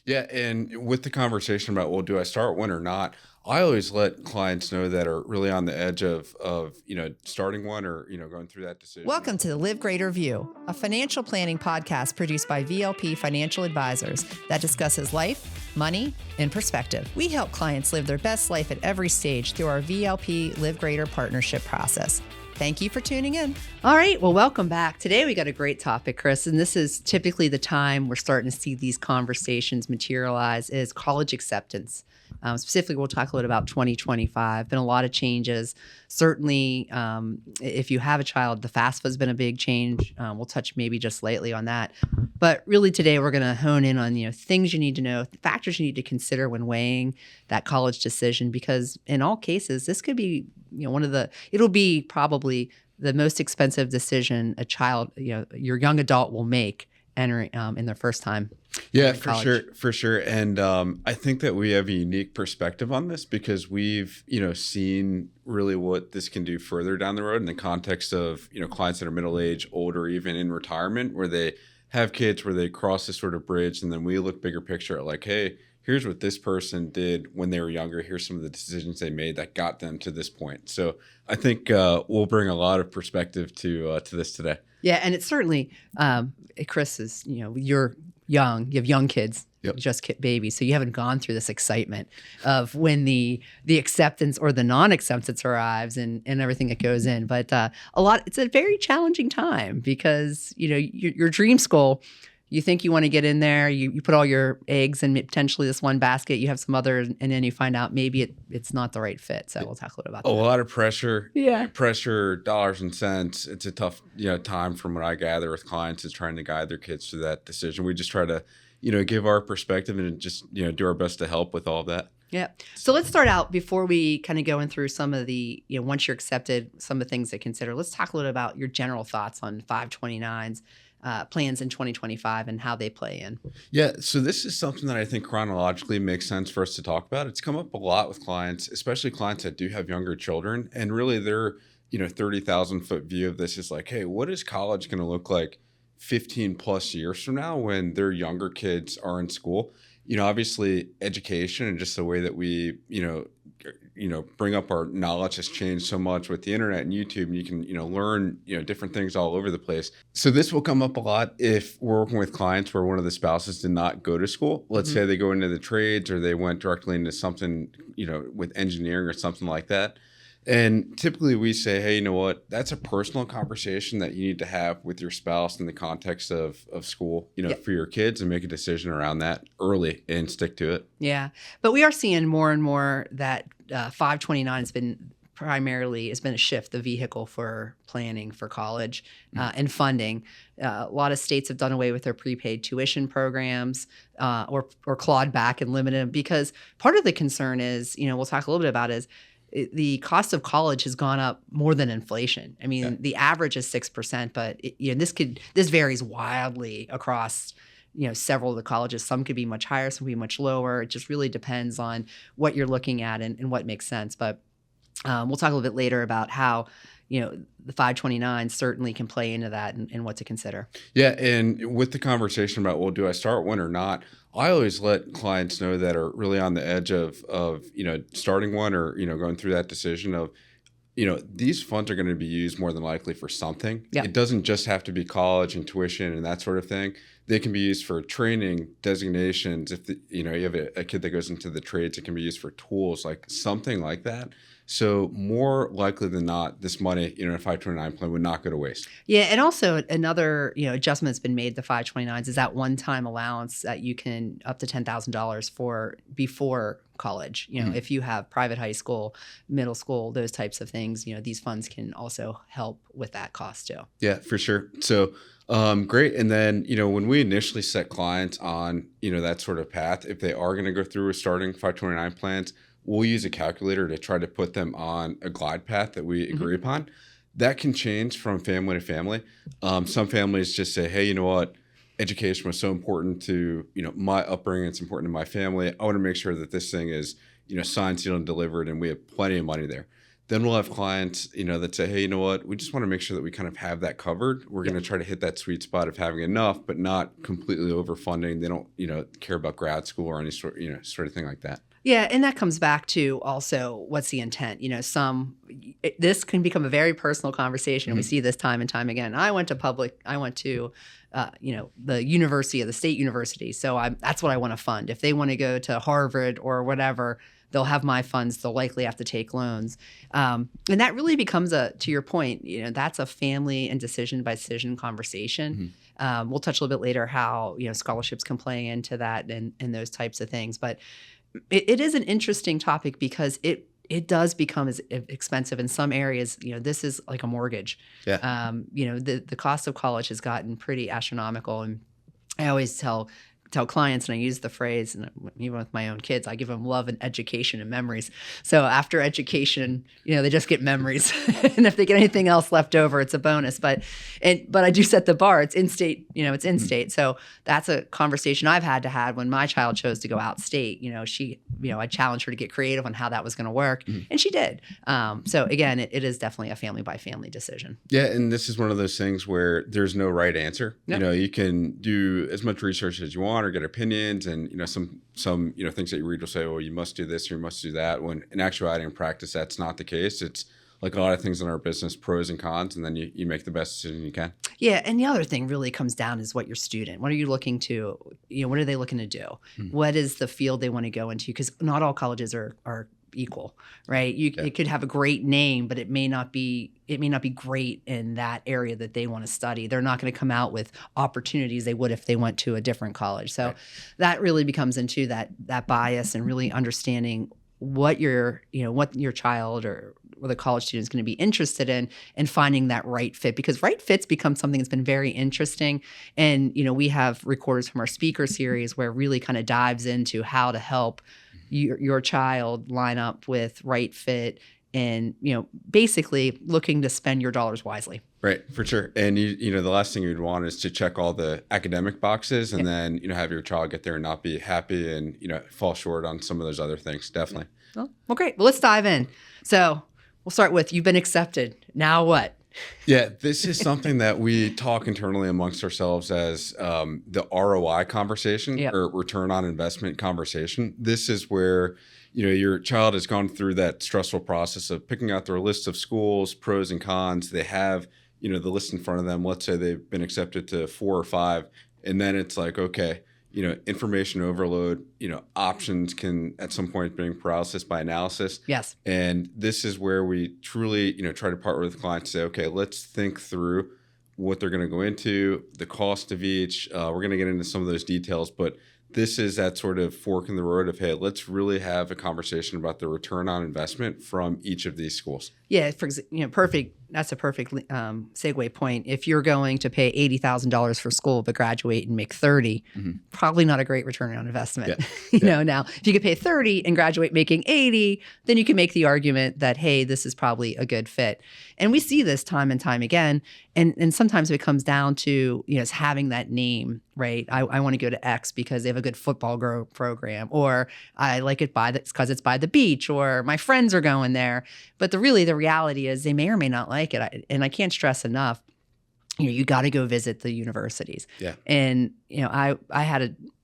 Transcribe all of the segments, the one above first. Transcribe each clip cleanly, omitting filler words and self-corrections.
Yeah, and with the conversation about, well, do I start one or not? I always let clients know that are really on the edge of starting one or going through that decision Welcome of. to the Live Greater View, a financial planning podcast produced by VLP Financial Advisors that discusses life, money, and perspective. We help clients live their best life at every stage through our VLP Live Greater partnership process. Thank you for tuning in. All right. Well, welcome back. Today we got a great topic, Chris, and this is typically the time we're starting to see these conversations materialize is college acceptance. Specifically, we'll talk a little about 2025. Been a lot of changes. Certainly, if you have a child, the FAFSA has been a big change. We'll touch maybe just lightly on that. But really today we're going to hone in on things you need to know, factors you need to consider when weighing that college decision, because in all cases, this could be it'll be probably the most expensive decision a child, your young adult will make entering in their first time. Yeah, for sure. And I think that we have a unique perspective on this because we've, seen really what this can do further down the road in the context of, clients that are middle-aged, older, even in retirement, where they have kids, where they cross this sort of bridge. And then we look bigger picture at like, hey, here's what this person did when they were younger. Here's some of the decisions they made that got them to this point. So I think we'll bring a lot of perspective to this today. Yeah, and it's certainly, Chris is, you're young, you have young kids, Yep. just babies, so you haven't gone through this excitement of when the acceptance or the non-acceptance arrives and everything that goes in. But it's a very challenging time because, your dream school, you think you want to get in there, you put all your eggs in potentially this one basket, you have some others, and then you find out maybe it's not the right fit. So we'll talk a little about that. A lot of pressure. Yeah. Pressure, dollars and cents. It's a tough, time from what I gather with clients is trying to guide their kids through that decision. We just try to, give our perspective and just, do our best to help with all of that. Yeah. So let's start out before we kind of go in through some of the, once you're accepted, some of the things to consider. Let's talk a little about your general thoughts on 529s. Plans in 2025 and how they play in. Yeah, so this is something that I think chronologically makes sense for us to talk about. It's come up a lot with clients, especially clients that do have younger children. And really their, 30,000 foot view of this is like, hey, what is college going to look like 15 plus years from now when their younger kids are in school? Obviously education and just the way that we, bring up our knowledge has changed so much with the internet and YouTube, and you can, learn, different things all over the place. So this will come up a lot if we're working with clients where one of the spouses did not go to school. Let's say they go into the trades or they went directly into something, with engineering or something like that. And typically we say, hey, you know what, that's a personal conversation that you need to have with your spouse in the context of school, for your kids, and make a decision around that early and stick to it. Yeah. But we are seeing more and more that 529 has been a shift, the vehicle for planning for college and funding. A lot of states have done away with their prepaid tuition programs or clawed back and limited them, because part of the concern is, we'll talk a little bit about is the cost of college has gone up more than inflation. I mean, The average is 6%, but this varies wildly across several of the colleges. Some could be much higher, some could be much lower. It just really depends on what you're looking at and what makes sense. But we'll talk a little bit later about how the 529 certainly can play into that and what to consider. Yeah, and with the conversation about, well, do I start one or not? I always let clients know that are really on the edge of starting one or going through that decision of, these funds are going to be used more than likely for something. Yep. It doesn't just have to be college and tuition and that sort of thing. They can be used for training, designations. If you have a kid that goes into the trades, it can be used for tools, like something like that. So more likely than not, this money, in a 529 plan would not go to waste. Yeah, and also another, adjustment that's been made to 529s is that one-time allowance that you can up to $10,000 for before college. If you have private high school, middle school, those types of things, these funds can also help with that cost too. Yeah, for sure. So great. And then, when we initially set clients on, that sort of path, if they are going to go through with starting 529 plans, we'll use a calculator to try to put them on a glide path that we agree upon. That can change from family to family. Some families just say, hey, you know what? Education was so important to, my upbringing. It's important to my family. I want to make sure that this thing is, signed, sealed, and delivered, and we have plenty of money there. Then we'll have clients, that say, hey, you know what? We just want to make sure that we kind of have that covered. We're going to try to hit that sweet spot of having enough, but not completely overfunding. They don't, care about grad school or any sort of thing like that. Yeah, and that comes back to also what's the intent. This can become a very personal conversation, and we see this time and time again. I went to the university of the state university, so that's what I want to fund. If they want to go to Harvard or whatever, they'll have my funds. They'll likely have to take loans, and that really becomes to your point. That's a family and decision by decision conversation. We'll touch a little bit later how scholarships can play into that and those types of things, but. It is an interesting topic because it does become as expensive in some areas. This is like a mortgage. Yeah. The cost of college has gotten pretty astronomical, and I always tell clients, and I use the phrase, and even with my own kids, I give them love and education and memories. So after education, they just get memories, and if they get anything else left over, it's a bonus. But I do set the bar. It's in state. It's in state. So that's a conversation I've had to have when my child chose to go out state. I challenged her to get creative on how that was going to work, and she did. So again, it is definitely a family by family decision. Yeah, and this is one of those things where there's no right answer. Yep. You can do as much research as you want or get opinions, and some things that you read will say, well, you must do this or you must do that, when in actuality, in practice, that's not the case. It's like a lot of things in our business, pros and cons, and then you make the best decision you can. Yeah, and the other thing really comes down is what your student, what are you looking to, what are they looking to do? What is the field they want to go into? Because not all colleges are equal, right? It could have a great name, but it may not be great in that area that they want to study. They're not going to come out with opportunities they would if they went to a different college. So that really becomes into that bias and really understanding what your child or the college student is going to be interested in, and finding that right fit, because right fits become something that's been very interesting. And, we have recorders from our speaker series where it really kind of dives into how to help your child line up with right fit and, basically looking to spend your dollars wisely. Right, for sure. And the last thing you'd want is to check all the academic boxes and then, have your child get there and not be happy and, fall short on some of those other things. Definitely. Well, great. Well, let's dive in. So we'll start with, you've been accepted. Now what? Yeah, this is something that we talk internally amongst ourselves as the ROI conversation, or return on investment conversation. This is where, your child has gone through that stressful process of picking out their list of schools, pros and cons. They have, the list in front of them. Let's say they've been accepted to 4 or 5. And then it's like, okay, information overload, options can at some point bring paralysis by analysis. Yes. And this is where we truly, try to partner with clients to say, okay, let's think through what they're going to go into, the cost of each. We're going to get into some of those details, but this is that sort of fork in the road of, hey, let's really have a conversation about the return on investment from each of these schools. Yeah, perfect. That's a perfect segue point. If you're going to pay $80,000 for school but graduate and make 30, probably not a great return on investment. Yeah. Now if you could pay 30 and graduate making 80, then you can make the argument that, hey, this is probably a good fit. And we see this time and time again. And sometimes it comes down to, it's having that name, right? I want to go to X because they have a good football program, or I like it because it's by the beach, or my friends are going there. But the reality is they may or may not like it. And I can't stress enough, you got to go visit the universities. Yeah. And,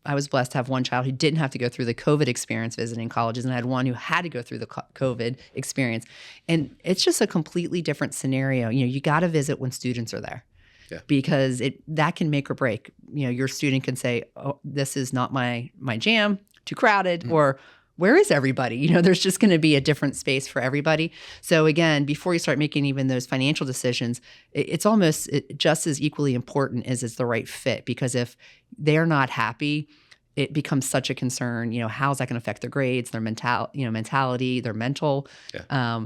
I was blessed to have one child who didn't have to go through the COVID experience visiting colleges, and I had one who had to go through the COVID experience. And it's just a completely different scenario. You got to visit when students are there. Yeah. Because that can make or break. Your student can say, oh, this is not my jam, too crowded, or where is everybody? There's just going to be a different space for everybody. So again, before you start making even those financial decisions, it's almost just as equally important as the right fit. Because if they're not happy, it becomes such a concern. How is that going to affect their grades, their mentality, their mental? Yeah.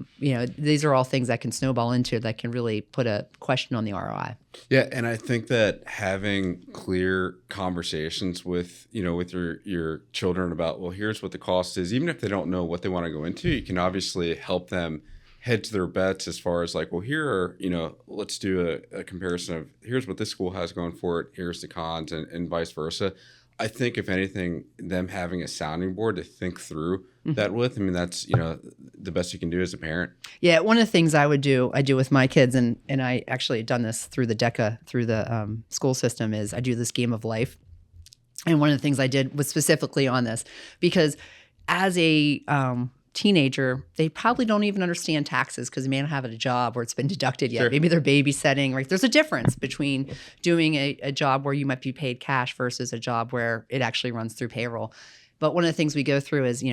These are all things that can snowball into that can really put a question on the ROI. Yeah, and I think that having clear conversations with your children about, well, here's what the cost is, even if they don't know what they want to go into, you can obviously help them hedge their bets as far as like, well, here are, let's do a comparison of here's what this school has going for it, here's the cons, and vice versa. I think if anything, them having a sounding board to think through that with, that's, the best you can do as a parent. Yeah, one of the things I do with my kids, and I actually done this through the DECA, through the school system, is I do this game of life. And one of the things I did was specifically on this, because as a teenager, they probably don't even understand taxes because they may not have a job where it's been deducted yet. Sure. Maybe they're babysitting, right? There's a difference between doing a job where you might be paid cash versus a job where it actually runs through payroll. But one of the things we go through is,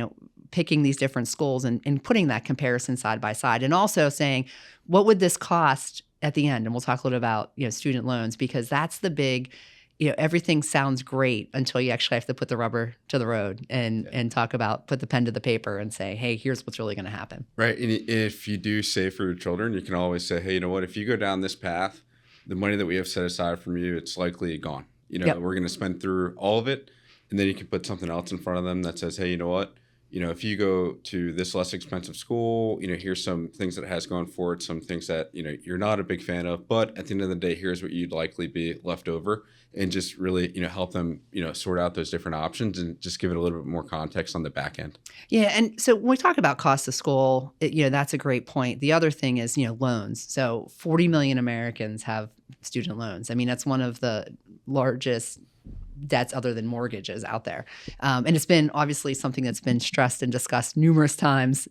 picking these different schools and putting that comparison side by side, and also saying, what would this cost at the end? And we'll talk a little about, student loans, because that's the big, everything sounds great until you actually have to put the rubber to the road and talk about, put the pen to the paper and say, hey, here's what's really going to happen. Right. And if you do save for your children, you can always say, hey, you know what, if you go down this path, the money that we have set aside from you, it's likely gone. We're going to spend through all of it. And then you can put something else in front of them that says, hey, you know what? If you go to this less expensive school, here's some things that it has going for it, some things that, you're not a big fan of. But at the end of the day, here's what you'd likely be left over. And just really, help them, sort out those different options and just give it a little bit more context on the back end. Yeah. And so when we talk about cost of school, that's a great point. The other thing is, loans. So 40 million Americans have student loans. I mean, that's one of the largest debts other than mortgages out there. And it's been obviously something that's been stressed and discussed numerous times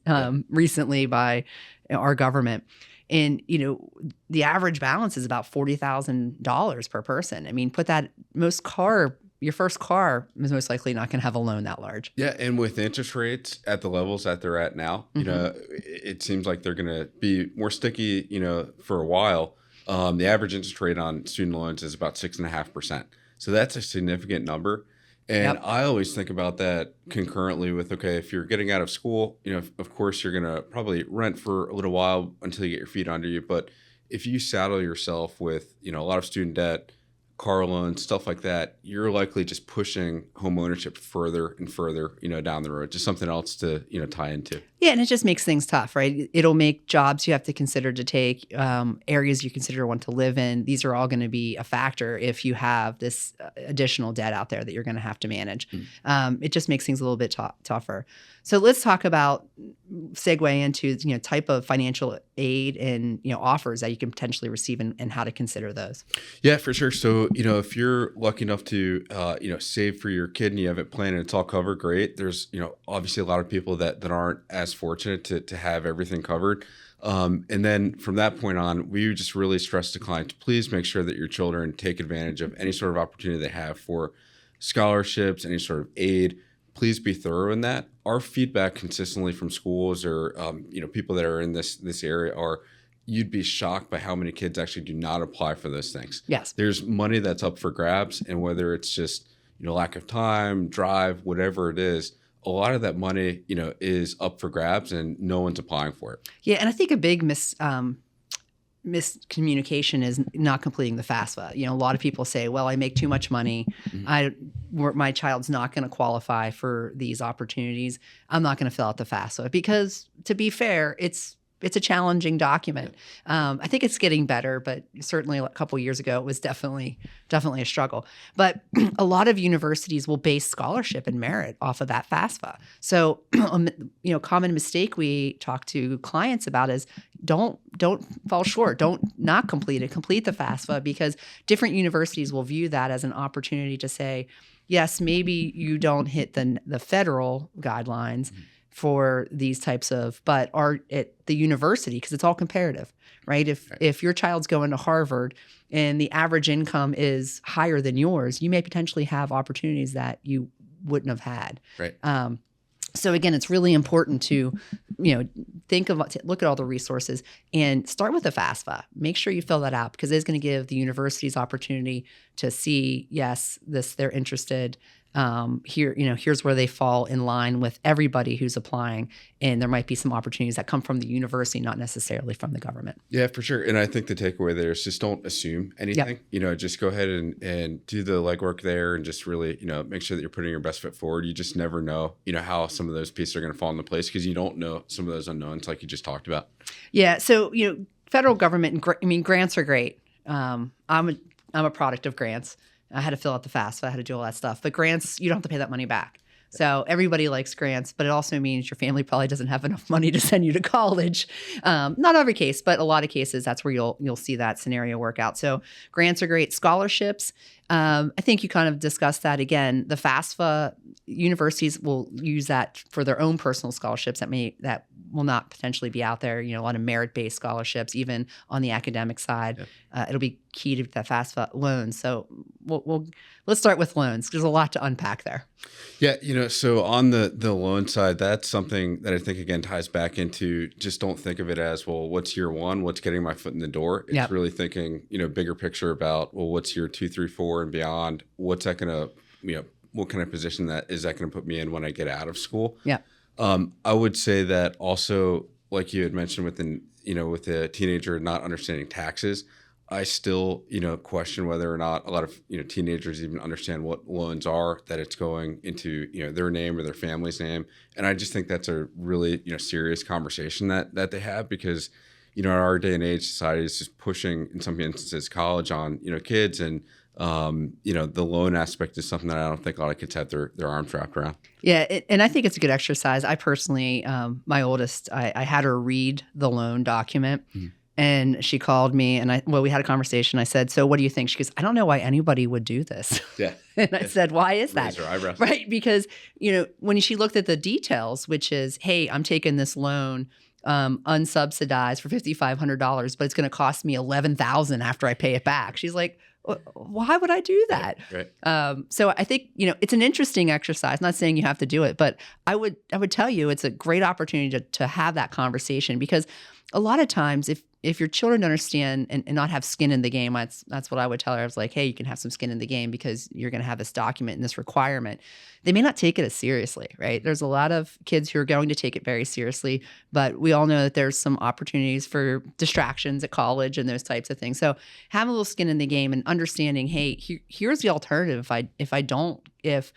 recently by our government. And, the average balance is about $40,000 per person. I mean, your first car is most likely not going to have a loan that large. Yeah. And with interest rates at the levels that they're at now, it seems like they're going to be more sticky, for a while. The average interest rate on student loans is about 6.5%. So that's a significant number. And I always think about that concurrently with, okay, if you're getting out of school, of course, you're going to probably rent for a little while until you get your feet under you. But if you saddle yourself with, a lot of student debt, car loans, stuff like that, you're likely just pushing home ownership further and further, down the road, just something else to, tie into. Yeah, and it just makes things tough, right? It'll make jobs you have to consider to take, areas you consider want to live in. These are all going to be a factor if you have this additional debt out there that you're going to have to manage. It just makes things a little bit tougher. So let's talk about, segue into, type of financial aid and, offers that you can potentially receive and how to consider those. Yeah, for sure. So, if you're lucky enough to, save for your kid and you have it planned and it's all covered, great. There's, obviously a lot of people that aren't as fortunate to have everything covered. And then from that point on, we just really stress to clients, please make sure that your children take advantage of any sort of opportunity they have for scholarships, any sort of aid. Please be thorough in that. Our feedback consistently from schools or, people that are in this area are, you'd be shocked by how many kids actually do not apply for those things. Yes. There's money that's up for grabs. And whether it's just, lack of time, drive, whatever it is, a lot of that money, is up for grabs and no one's applying for it. Yeah. And I think a big miscommunication is not completing the FAFSA. A lot of people say, well, I make too much money. My child's not going to qualify for these opportunities. I'm not going to fill out the FAFSA because, to be fair, it's a challenging document. I think it's getting better, but certainly a couple of years ago, it was definitely a struggle. But a lot of universities will base scholarship and merit off of that FAFSA. So, common mistake we talk to clients about is don't fall short. Don't not complete it. Complete the FAFSA, because different universities will view that as an opportunity to say, yes, maybe you don't hit the federal guidelines for these types of, but are at the university, because it's all comparative, right? If your child's going to Harvard and the average income is higher than yours, you may potentially have opportunities that you wouldn't have had. Right. So again, it's really important to, look at all the resources and start with the FAFSA. Make sure you fill that out, because it's going to give the universities opportunity to see, yes, they're interested. Here's where they fall in line with everybody who's applying. And there might be some opportunities that come from the university, not necessarily from the government. Yeah, for sure. And I think the takeaway there is just don't assume anything. Yep. Just go ahead and do the legwork there and just really, make sure that you're putting your best foot forward. You just never know, how some of those pieces are going to fall into place, because you don't know some of those unknowns like you just talked about. Yeah. So, federal government, grants are great. I'm a product of grants. I had to fill out the FAFSA. I had to do all that stuff. But grants, you don't have to pay that money back. So everybody likes grants, but it also means your family probably doesn't have enough money to send you to college. Not every case, but a lot of cases, that's where you'll see that scenario work out. So grants are great. Scholarships, I think you kind of discussed that again. The FAFSA universities will use that for their own personal scholarships that will not potentially be out there. A lot of merit-based scholarships, even on the academic side. It'll be key to the FAFSA loans. So let's start with loans. There's a lot to unpack there. Yeah, so on the loan side, that's something that I think, again, ties back into just don't think of it as, well, what's year one? What's getting my foot in the door? It's really thinking, bigger picture about, well, what's year 2, 3, 4 and beyond? What's that going to, what kind of position is that going to put me in when I get out of school? Yeah. I would say that also, like you had mentioned with a teenager not understanding taxes, I still, question whether or not a lot of, teenagers even understand what loans are, that it's going into, their name or their family's name. And I just think that's a really, serious conversation that they have, because, in our day and age, society is just pushing, in some instances, college on, kids. And, the loan aspect is something that I don't think a lot of kids have their arms wrapped around. Yeah. And I think it's a good exercise. I personally, my oldest, I had her read the loan document. Mm-hmm. And she called me and we had a conversation. I said, so what do you think? She goes, I don't know why anybody would do this. Yeah. And I said, why is that? Raise her eyebrows. Right. Because, when she looked at the details, which is, hey, I'm taking this loan unsubsidized for $5,500, but it's going to cost me $11,000 after I pay it back. She's like, why would I do that? Right. So I think, it's an interesting exercise. Not saying you have to do it, but I would tell you it's a great opportunity to have that conversation, because a lot of times if your children understand and not have skin in the game, that's what I would tell her. I was like, hey, you can have some skin in the game because you're going to have this document and this requirement. They may not take it as seriously, right? There's a lot of kids who are going to take it very seriously, but we all know that there's some opportunities for distractions at college and those types of things. So have a little skin in the game and understanding, hey, here's the alternative. If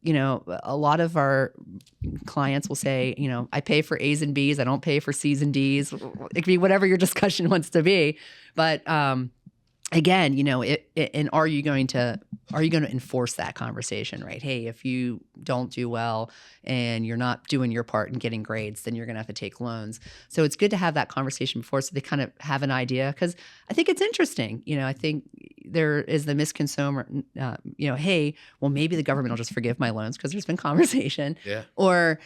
a lot of our clients will say, I pay for A's and B's. I don't pay for C's and D's. It could be whatever your discussion wants to be. But again, and are you going to enforce that conversation, right? Hey, if you don't do well and you're not doing your part in getting grades, then you're going to have to take loans. So it's good to have that conversation before, so they kind of have an idea, because I think it's interesting. I think there is the misconsumer, hey, well, maybe the government will just forgive my loans because there's been conversation. Yeah. Or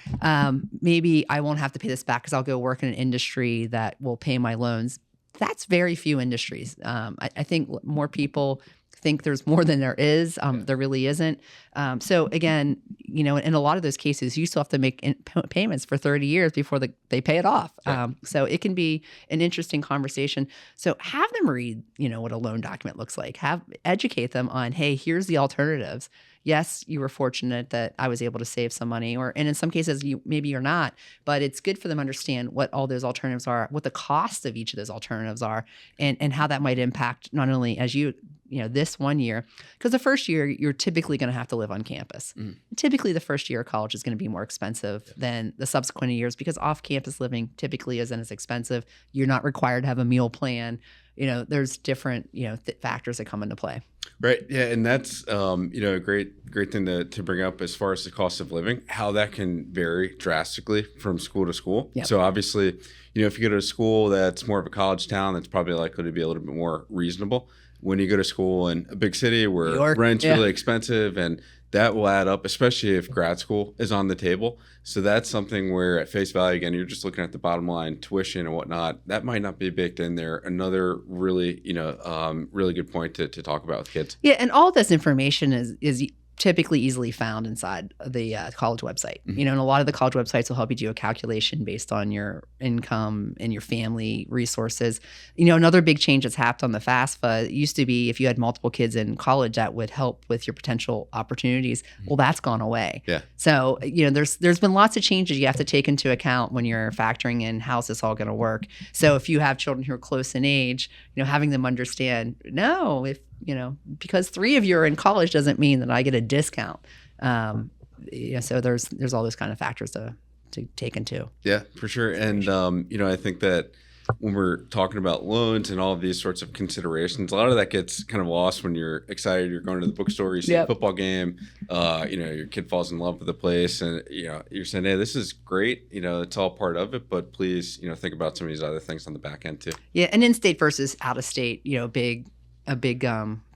maybe I won't have to pay this back because I'll go work in an industry that will pay my loans. That's very few industries. I think more people think there's more than there is. There really isn't. So again, in a lot of those cases, you still have to make payments for 30 years before they pay it off. Yeah. So it can be an interesting conversation. So have them read, what a loan document looks like. Educate them on, hey, here's the alternatives. Yes, you were fortunate that I was able to save some money, and in some cases, maybe you're not, but it's good for them to understand what all those alternatives are, what the cost of each of those alternatives are, and how that might impact not only as this one year, because the first year, you're typically going to have to live on campus. Mm. Typically, the first year of college is going to be more expensive than the subsequent years, because off-campus living typically isn't as expensive. You're not required to have a meal plan. There's different, factors that come into play. Right. Yeah. And that's, a great thing to bring up as far as the cost of living, how that can vary drastically from school to school. Yep. So obviously, if you go to a school that's more of a college town, that's probably likely to be a little bit more reasonable. When you go to school in a big city where rent's really expensive, and that will add up, especially if grad school is on the table. So that's something where at face value, again, you're just looking at the bottom line, tuition and whatnot. That might not be baked in there. Another really, really good point to talk about with kids. Yeah, and all this information is typically easily found inside the college website. Mm-hmm. And a lot of the college websites will help you do a calculation based on your income and your family resources. Another big change that's happened on the FAFSA, it used to be if you had multiple kids in college, that would help with your potential opportunities. Mm-hmm. Well, that's gone away. Yeah. So, there's been lots of changes you have to take into account when you're factoring in how's this all going to work. So if you have children who are close in age, having them understand, because 3 of you are in college doesn't mean that I get a discount. So there's all those kind of factors to take into. Yeah, for sure. And, I think that, when we're talking about loans and all of these sorts of considerations, a lot of that gets kind of lost when you're excited. You're going to the bookstore, you see a football game, your kid falls in love with the place, and you're saying, hey, this is great. It's all part of it, but please, think about some of these other things on the back end too. Yeah, and in-state versus out-of-state, a big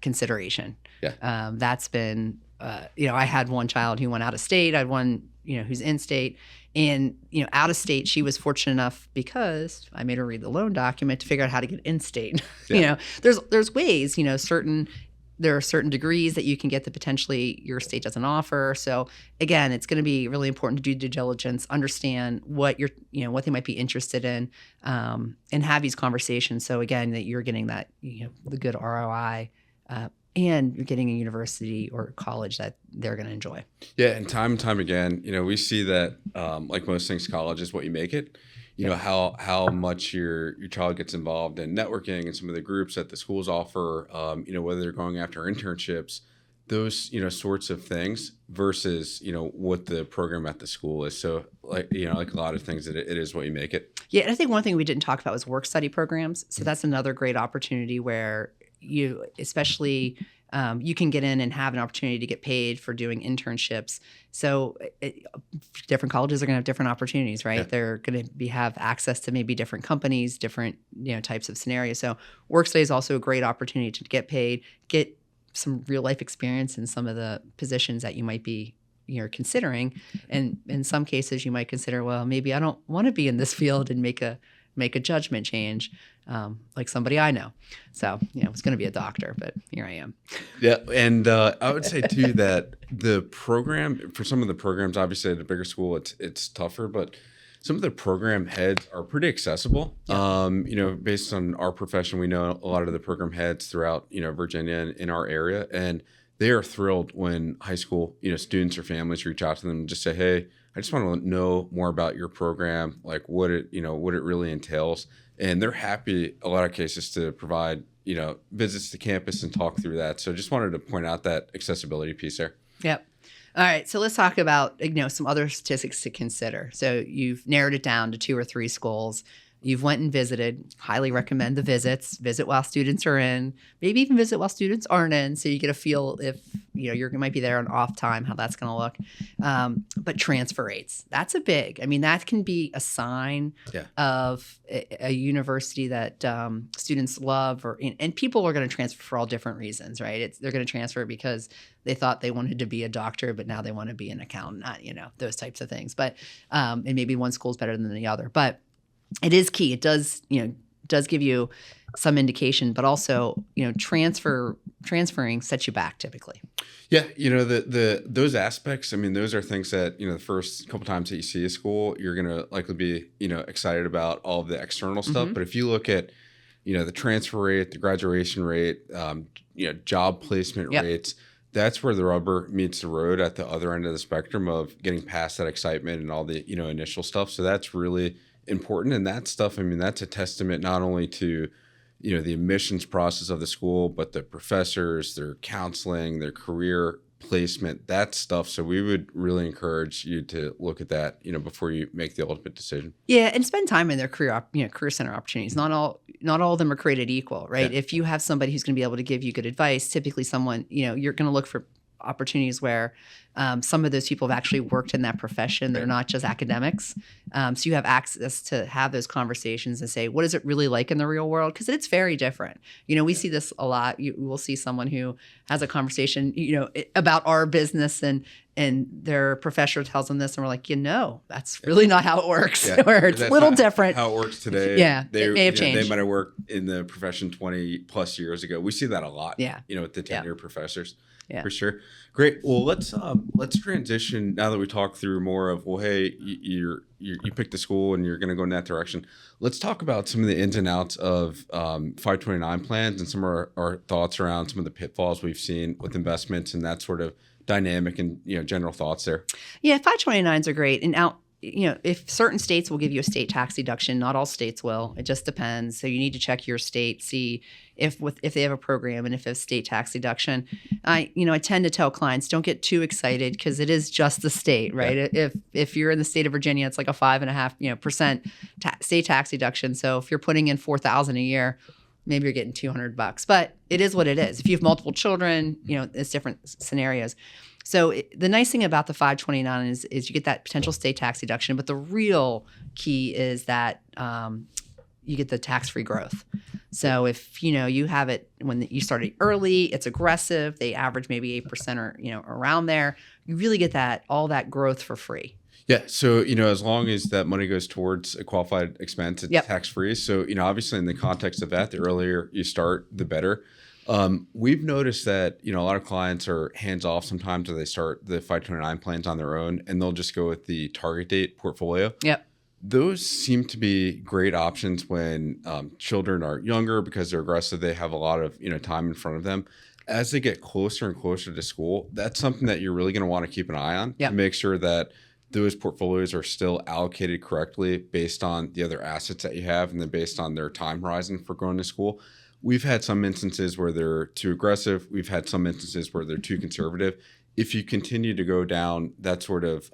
consideration. Yeah, that's been, I had one child who went out of state. I had one, who's in-state. And, out of state, she was fortunate enough because I made her read the loan document to figure out how to get in-state. Yeah. There's ways, there are certain degrees that you can get that potentially your state doesn't offer. So again, it's going to be really important to do due diligence, understand what what they might be interested in, and have these conversations. So again, that you're getting that, the good ROI, and you're getting a university or college that they're going to enjoy. Yeah, and time again, we see that, like most things, college is what you make it. How much your child gets involved in networking and some of the groups that the schools offer, whether they're going after internships, those, sorts of things versus, what the program at the school is. So like a lot of things, it is what you make it. Yeah, and I think one thing we didn't talk about was work study programs. So that's another great opportunity where you can get in and have an opportunity to get paid for doing internships. So different colleges are going to have different opportunities, right? Yeah. They're going to have access to maybe different companies, different types of scenarios. So work study is also a great opportunity to get paid, get some real life experience in some of the positions that you might be considering. And in some cases, you might consider, well, maybe I don't want to be in this field and make a judgment change, like somebody I know. So, it's going to be a doctor, but here I am. Yeah. And I would say too that the program, for some of the programs, obviously at a bigger school, it's tougher, but some of the program heads are pretty accessible. Yeah. Based on our profession, we know a lot of the program heads throughout, Virginia and in our area, and they are thrilled when high school, students or families reach out to them and just say, hey, I just want to know more about your program, like what it really entails. And they're happy, a lot of cases, to provide, visits to campus and talk through that. So just wanted to point out that accessibility piece there. Yep. All right. So let's talk about, some other statistics to consider. So you've narrowed it down to 2 or 3 schools. You've went and visited. Highly recommend the visits. Visit while students are in. Maybe even visit while students aren't in, so you get a feel if you might be there on off time, how that's going to look. But transfer rates, that's a big. I mean, that can be a sign of a university that students love, and people are going to transfer for all different reasons, right? They're going to transfer because they thought they wanted to be a doctor, but now they want to be an accountant. Those types of things. But and maybe one school is better than the other, but it is key. It does give you some indication, but also, transferring sets you back typically. Yeah. Those aspects, I mean, those are things that, the first couple times that you see a school, you're going to likely be, excited about all of the external stuff. Mm-hmm. But if you look at, the transfer rate, the graduation rate, job placement rates, that's where the rubber meets the road at the other end of the spectrum of getting past that excitement and all the, initial stuff. So that's really important. And that stuff, I mean, that's a testament not only to, the admissions process of the school, but the professors, their counseling, their career placement, that stuff. So we would really encourage you to look at that, before you make the ultimate decision. Yeah, and spend time in their career center opportunities. Not all of them are created equal, right? Yeah. If you have somebody who's going to be able to give you good advice, typically someone, you're going to look for opportunities where some of those people have actually worked in that profession. They're not just academics. So you have access to have those conversations and say, what is it really like in the real world? Because it's very different. We see this a lot. We'll see someone who has a conversation, about our business and their professor tells them this and we're like, that's really not how it works. Or it's a little different. How it works today. Yeah, it may have changed. They might have worked in the profession 20 plus years ago. We see that a lot. Yeah. With the tenured professors. Yeah. For sure. Great. Well, let's transition now that we talked through more of, well, hey, you picked the school and you're going to go in that direction. Let's talk about some of the ins and outs of 529 plans and some of our thoughts around some of the pitfalls we've seen with investments and that sort of dynamic and general thoughts there. Yeah, 529s are great. And if certain states will give you a state tax deduction, not all states will. It just depends. So you need to check your state, see if they have a program and if it's state tax deduction. I tend to tell clients, don't get too excited because it is just the state, right? Yeah. If you're in the state of Virginia, it's like a 5.5% state tax deduction. So if you're putting in $4,000 a year, maybe you're getting $200, but it is what it is. If you have multiple children, it's different scenarios. So the nice thing about the 529 is you get that potential state tax deduction, but the real key is that you get the tax-free growth. So if you have it when you started early, it's aggressive. They average maybe 8% or around there. You really get all that growth for free. Yeah. So, as long as that money goes towards a qualified expense, it's tax-free. So, obviously in the context of that, the earlier you start, the better. We've noticed that, a lot of clients are hands-off sometimes, or they start the 529 plans on their own, and they'll just go with the target date portfolio. Yep. Those seem to be great options when children are younger because they're aggressive. They have a lot of, time in front of them. As they get closer and closer to school, that's something that you're really going to want to keep an eye on to make sure that those portfolios are still allocated correctly based on the other assets that you have and then based on their time horizon for going to school. We've had some instances where they're too aggressive. We've had some instances where they're too conservative. If you continue to go down that sort of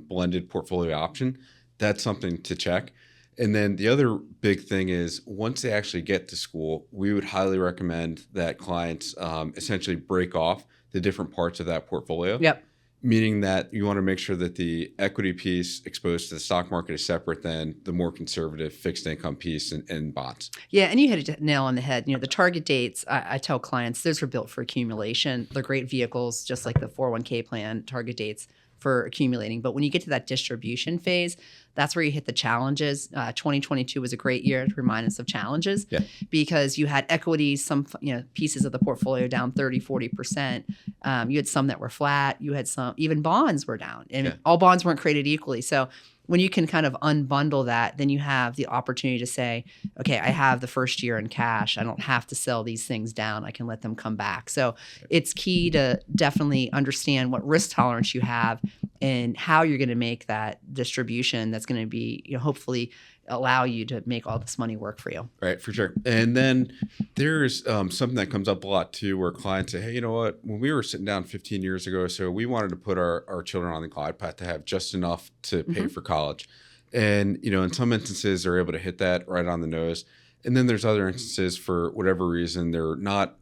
blended portfolio option, that's something to check. And then the other big thing is once they actually get to school, we would highly recommend that clients essentially break off the different parts of that portfolio. Yep. Meaning that you want to make sure that the equity piece exposed to the stock market is separate than the more conservative fixed income piece and bonds. Yeah, and you hit a nail on the head. The target dates, I tell clients, those are built for accumulation. They're great vehicles, just like the 401k plan, target dates for accumulating. But when you get to that distribution phase, that's where you hit the challenges. 2022 was a great year to remind us of challenges because you had equities, some pieces of the portfolio down 30, 40%. You had some that were flat. You had some, even bonds were down. And all bonds weren't created equally. So when you can kind of unbundle that, then you have the opportunity to say, okay, I have the first year in cash. I don't have to sell these things down. I can let them come back. So it's key to definitely understand what risk tolerance you have and how you're going to make that distribution that's going to be, hopefully allow you to make all this money work for you. Right, for sure. And then there's something that comes up a lot too, where clients say, hey, you know what, when we were sitting down 15 years ago or so, we wanted to put our children on the glide path to have just enough to pay for college. And, in some instances, they're able to hit that right on the nose. And then there's other instances for whatever reason, they're not,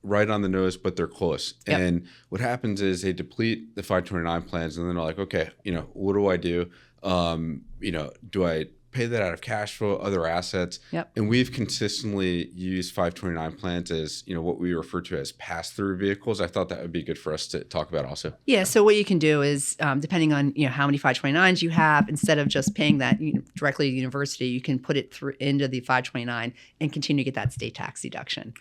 right on the nose, but they're close. Yep. And what happens is they deplete the 529 plans and then they're like, okay, what do I do? Do I pay that out of cash flow, other assets? Yep. And we've consistently used 529 plans as, what we refer to as pass-through vehicles. I thought that would be good for us to talk about also. Yeah. So what you can do is, depending on, how many 529s you have, instead of just paying that directly to the university, you can put it through into the 529 and continue to get that state tax deduction.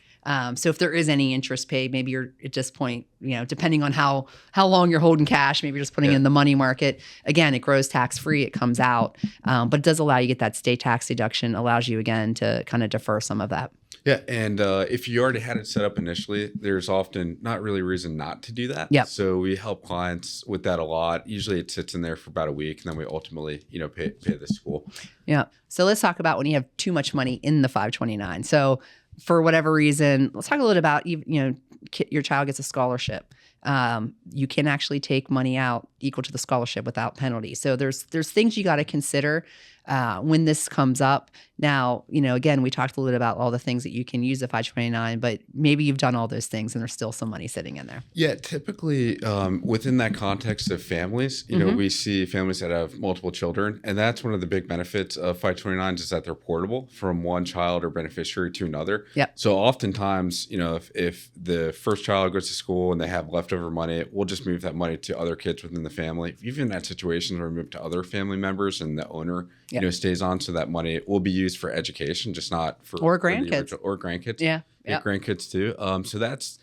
So if there is any interest paid, maybe you're at this point, depending on how long you're holding cash, maybe you're just putting it in the money market. Again, it grows tax-free, it comes out, but it does allow you to get that state tax deduction, allows you again to kind of defer some of that. Yeah, and if you already had it set up initially, there's often not really a reason not to do that. Yep. So we help clients with that a lot. Usually it sits in there for about a week, and then we ultimately, pay the school. Yeah. So let's talk about when you have too much money in the 529. So for whatever reason, let's talk a little about, your child gets a scholarship. You can actually take money out equal to the scholarship without penalty. So there's things you got to consider when this comes up. Now, again, we talked a little bit about all the things that you can use the 529, but maybe you've done all those things and there's still some money sitting in there. Yeah, typically within that context of families, we see families that have multiple children, and that's one of the big benefits of 529s is that they're portable from one child or beneficiary to another. Yep. So oftentimes, if the first child goes to school and they have leftover money, we'll just move that money to other kids within the family. Even in that situation where we move to other family members and the owner, stays on, so that money will be used for education, just not for grandkids. Or grandkids. Yeah. Grandkids too. So that's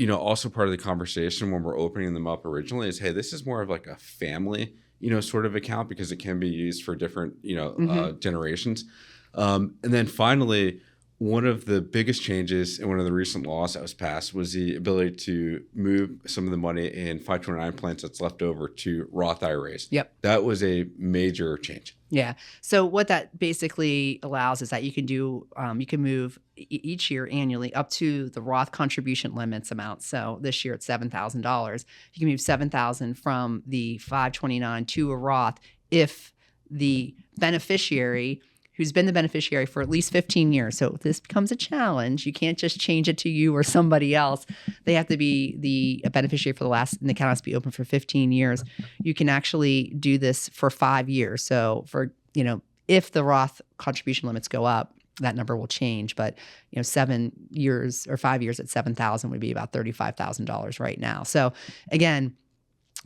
also part of the conversation when we're opening them up originally is, hey, this is more of like a family, sort of account because it can be used for different, generations. And then finally, one of the biggest changes in one of the recent laws that was passed was the ability to move some of the money in 529 plans that's left over to Roth IRAs. Yep. That was a major change. Yeah. So what that basically allows is that you can do, you can move each year annually up to the Roth contribution limits amount. So this year it's $7,000. You can move $7,000 from the 529 to a Roth if the beneficiary who's been the beneficiary for at least 15 years. So if this becomes a challenge, you can't just change it to you or somebody else. They have to be the beneficiary for the last, and the account has to be open for 15 years. You can actually do this for 5 years. So for, if the Roth contribution limits go up, that number will change. But, 7 years or 5 years at $7,000 would be about $35,000 right now. So again,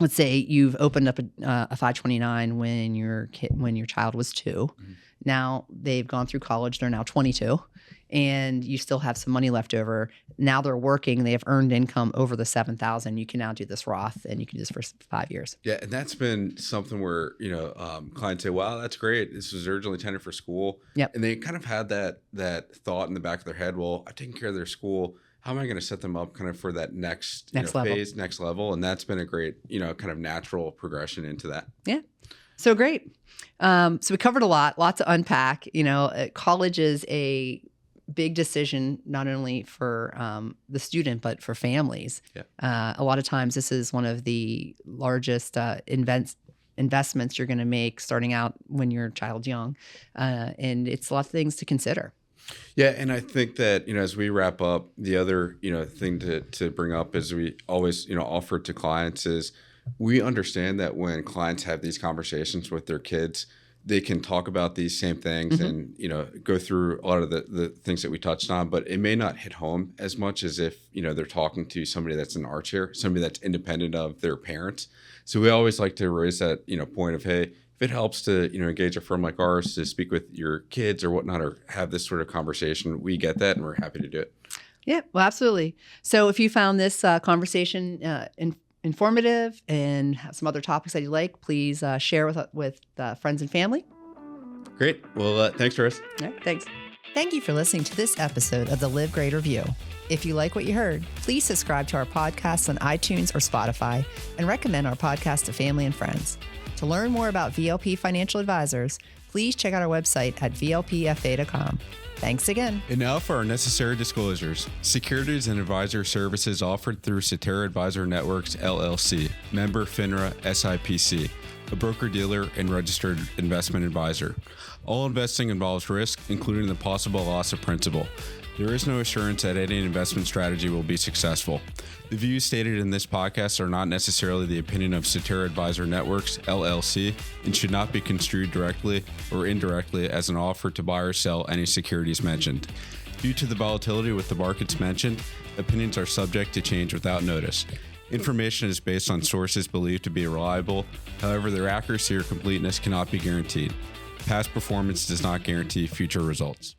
let's say you've opened up a 529 when your child was 2. Mm-hmm. Now they've gone through college. They're now 22, and you still have some money left over. Now they're working. They have earned income over the $7,000. You can now do this Roth, and you can do this for 5 years. Yeah, and that's been something where clients say, "Wow, that's great. This was originally intended for school." Yep. And they kind of had that thought in the back of their head. Well, I've taken care of their school. How am I going to set them up kind of for that next level. phase, next level? And that's been a great, kind of natural progression into that. Yeah. So great. So we covered a lot to unpack. College is a big decision, not only for the student, but for families. Yeah. A lot of times this is one of the largest investments you're going to make starting out when your child's young. And it's a lot of things to consider. Yeah, and I think that, as we wrap up, the other, thing to bring up is we always, offer to clients is we understand that when clients have these conversations with their kids, they can talk about these same things and, go through a lot of the things that we touched on, but it may not hit home as much as if, they're talking to somebody that's in our chair, somebody that's independent of their parents. So we always like to raise that, point of, hey, if it helps to, engage a firm like ours to speak with your kids or whatnot, or have this sort of conversation, we get that and we're happy to do it. Yeah, well, absolutely. So if you found this conversation informative and have some other topics that you like, please share with friends and family. Great. Well, thanks, Doris. All right, thanks. Thank you for listening to this episode of the Live Great Review. If you like what you heard, please subscribe to our podcast on iTunes or Spotify and recommend our podcast to family and friends. To learn more about VLP Financial Advisors, please check out our website at vlpfa.com. Thanks again. And now for our necessary disclosures. Securities and advisor services offered through Cetera Advisor Networks, LLC, member FINRA SIPC, a broker-dealer and registered investment advisor. All investing involves risk, including the possible loss of principal. There is no assurance that any investment strategy will be successful. The views stated in this podcast are not necessarily the opinion of Cetera Advisor Networks, LLC, and should not be construed directly or indirectly as an offer to buy or sell any securities mentioned. Due to the volatility with the markets mentioned, opinions are subject to change without notice. Information is based on sources believed to be reliable. However, their accuracy or completeness cannot be guaranteed. Past performance does not guarantee future results.